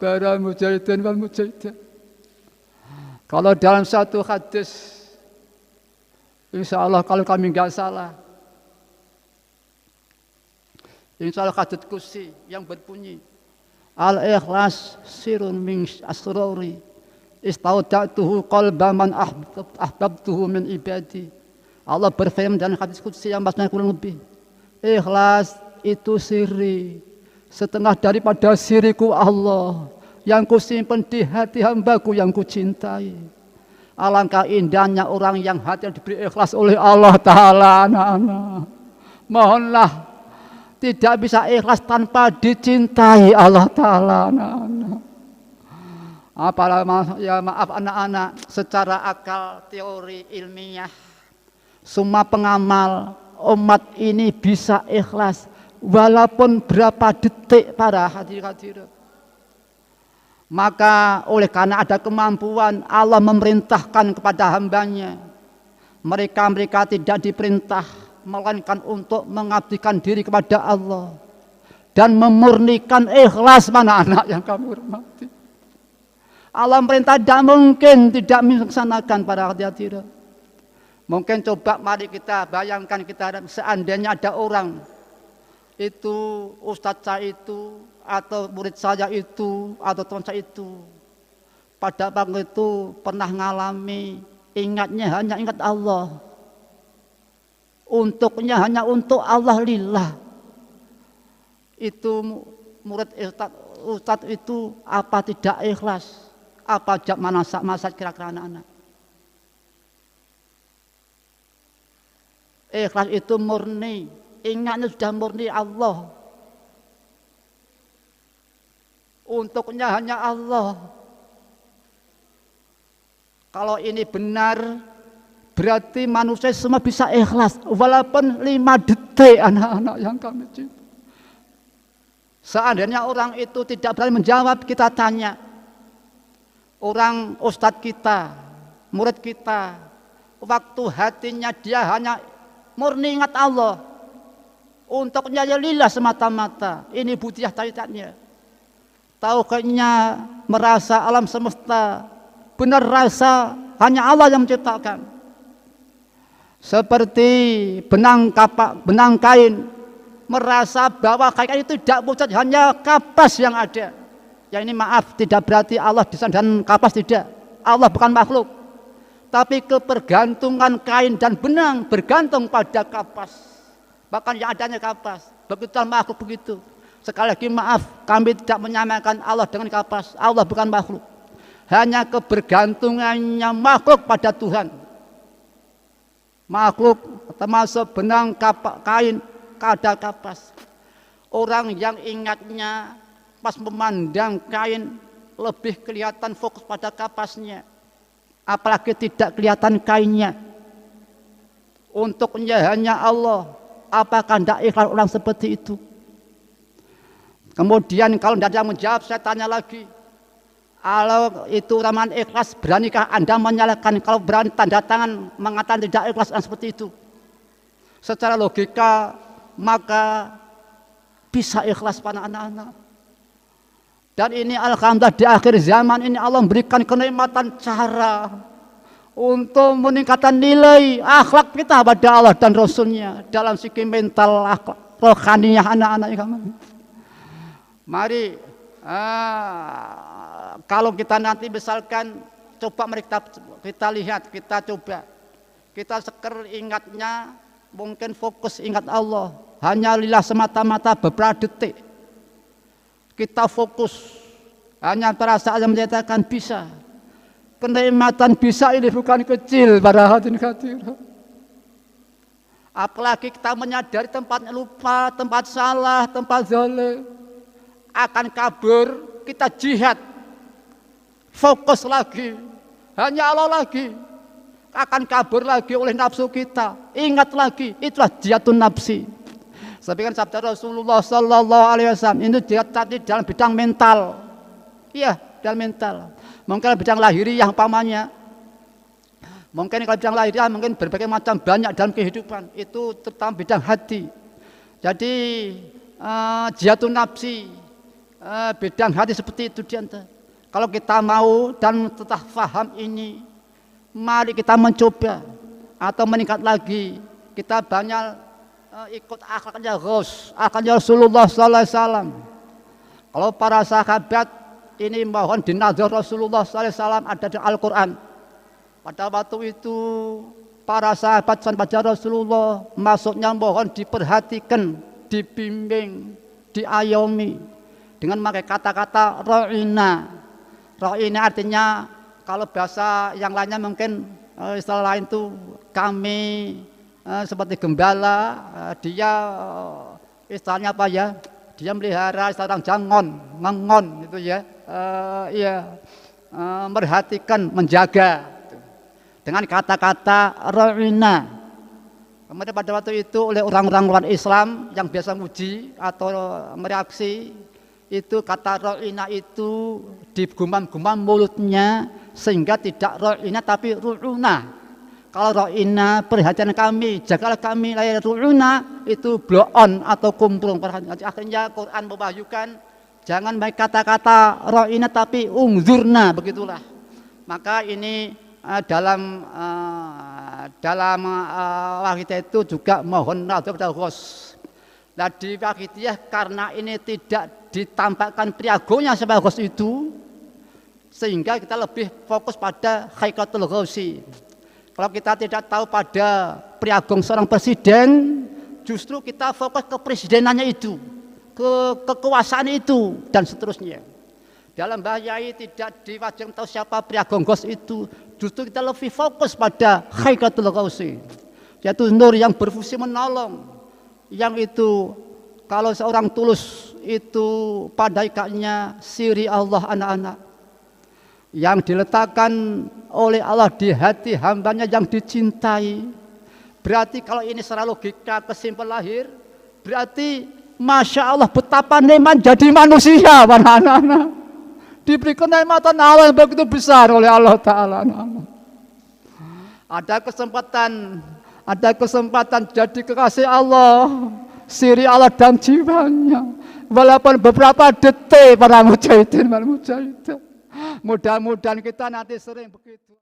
para mujahidin wal mujahidah. Kalau dalam satu hadis, insya Allah kalau kami nggak salah, insya Allah hadits kursi yang berbunyi, al-ikhlas sirun min asrori, istauda'tuhu qalba man ahbabtuhu min ibadi. Allah berfirman dalam hadits kursi yang maksudnya kurang lebih, ikhlas itu siri, setengah daripada siriku Allah, yang kusimpan di hati hambaku yang kucintai. Alangkah indahnya orang yang hati yang diberi ikhlas oleh Allah Ta'ala. Anak-anak, mohonlah tidak bisa ikhlas tanpa dicintai Allah Ta'ala. Anak-anak, ya maaf anak-anak, secara akal teori ilmiah, semua pengamal umat ini bisa ikhlas walaupun berapa detik para hadirin. Maka oleh karena ada kemampuan, Allah memerintahkan kepada hambanya. Mereka tidak diperintah melainkan untuk mengabdikan diri kepada Allah dan memurnikan ikhlas. Mana anak yang kamu hormati, Allah perintah tidak mungkin tidak melaksanakan para hadirin. Mungkin coba mari kita bayangkan, kita seandainya ada orang itu, ustadz saya itu, atau murid saya itu, atau teman saya itu, pada waktu itu pernah mengalami, ingatnya hanya ingat Allah, untuknya hanya untuk Allah lillah. Itu murid ustadz itu apa tidak ikhlas? Apa masa kira-kira anak-anak? Ikhlas itu murni, ingatnya sudah murni Allah. Untuknya hanya Allah. Kalau ini benar, berarti manusia semua bisa ikhlas walaupun 5 detik anak-anak yang kami cinta. Seandainya orang itu tidak berani menjawab, kita tanya orang ustadz kita, murid kita, waktu hatinya dia hanya murni ingat Allah, untuknya ya lillah semata-mata. Ini budiah tauhidnya. Tauhidnya merasa alam semesta benar rasa hanya Allah yang menciptakan. Seperti benang kain, merasa bahwa kain itu tidak pucat, hanya kapas yang ada. Ya ini maaf, tidak berarti Allah desain dan kapas, tidak. Allah bukan makhluk. Tapi kebergantungan kain dan benang bergantung pada kapas. Bahkan yang adanya kapas. Begitu makhluk begitu. Sekali lagi maaf, kami tidak menyamakan Allah dengan kapas. Allah bukan makhluk. Hanya kebergantungannya makhluk pada Tuhan. Makhluk termasuk benang kain, ada kapas. Orang yang ingatnya pas memandang kain lebih kelihatan fokus pada kapasnya. Apalagi tidak kelihatan kainnya. Untuknya hanya Allah. Apakah tidak ikhlas orang seperti itu? Kemudian kalau tidak ada yang menjawab, saya tanya lagi. Kalau itu ramalan ikhlas, beranikah Anda menyalahkan? Kalau berani tanda tangan mengatakan tidak ikhlas seperti itu? Secara logika, maka bisa ikhlas pada anak-anak. Dan ini alhamdulillah di akhir zaman ini Allah memberikan kenikmatan cara untuk meningkatkan nilai akhlak kita pada Allah dan Rasulnya dalam segi mental, akhlak, rohaniyah anak-anak kami. Mari kalau kita nanti misalkan coba kita lihat, kita coba, kita seker ingatnya, mungkin fokus ingat Allah hanya lillah semata-mata beberapa detik. Kita fokus hanya perasaan yang menyatakan bisa. Kenikmatan bisa ini bukan kecil para hadirin. Apalagi kita menyadari tempatnya lupa, tempat salah, tempat zalim, akan kabur, kita jihad, fokus lagi, hanya Allah lagi, akan kabur lagi oleh nafsu kita. Ingat lagi, itulah jihadun nafsi. Sebagian sabda Rasulullah Sallallahu Alaihi Wasallam, ini jihad tadi dalam bidang mental, iya dalam mental. Mungkin bidang lahiriah umpamanya, mungkin kalau bidang lahiriah mungkin berbagai macam banyak dalam kehidupan. Itu terutama bidang hati. Jadi jihadun nafsi, bidang hati seperti itu diantara. Kalau kita mau dan tetap paham ini, mari kita mencoba atau meningkat lagi. Kita banyak ikut akhlaknya Rasulullah Sallallahu Alaihi Wasallam. Kalau para sahabat ini mohon dinazar Rasulullah Sallallahu Alaihi Wasallam ada di Al-Quran. Pada waktu itu para sahabat pada Rasulullah maksudnya mohon diperhatikan, dibimbing, diayomi dengan memakai kata-kata ra'ina. Ra'ina artinya kalau bahasa yang lainnya mungkin istilah lain itu kami seperti gembala, dia istilahnya apa ya? Dia melihara istilah orang jangon, ngengon itu ya. Merhatikan, menjaga dengan kata-kata ra'ina. Kemudian pada waktu itu oleh orang-orang luar Islam yang biasa muji atau mereaksi itu kata ra'ina itu digumam-gumam mulutnya sehingga tidak ra'ina tapi ru'una. Kalau ra'ina perhatian kami, jagalah kami, ru'una itu blow on atau kumprung. Akhirnya Quran mewahyukan jangan baik kata-kata ra'ina tapi ungzurna, begitulah. Maka ini dalam wakidiyah itu juga mohon nazar pada Ghos. Nah di wakidiyah karena ini tidak ditampakkan priagonya sebagai Ghos itu, sehingga kita lebih fokus pada haqiqatul Ghosi. Kalau kita tidak tahu pada priagong seorang presiden, justru kita fokus ke presidenannya itu, ke kekuasaan itu dan seterusnya. Dalam bahayai tidak diwajibkan tahu siapa priagong Ghos itu, justru kita lebih fokus pada haqiqatul Ghosi, yaitu nur yang berfungsi menolong, yang itu kalau seorang tulus itu pada hakikatnya siri Allah anak-anak yang diletakkan oleh Allah di hati hambanya yang dicintai. Berarti kalau ini secara logika kesimpulan lahir, berarti Masya Allah betapa nikmat jadi manusia para anak-anak, diberi kenikmatan Allah yang begitu besar oleh Allah Ta'ala. Ada kesempatan jadi kekasih Allah, siri Allah dan jiwanya, walaupun beberapa detik para mujahidin. Mudah-mudahan kita nanti sering begitu.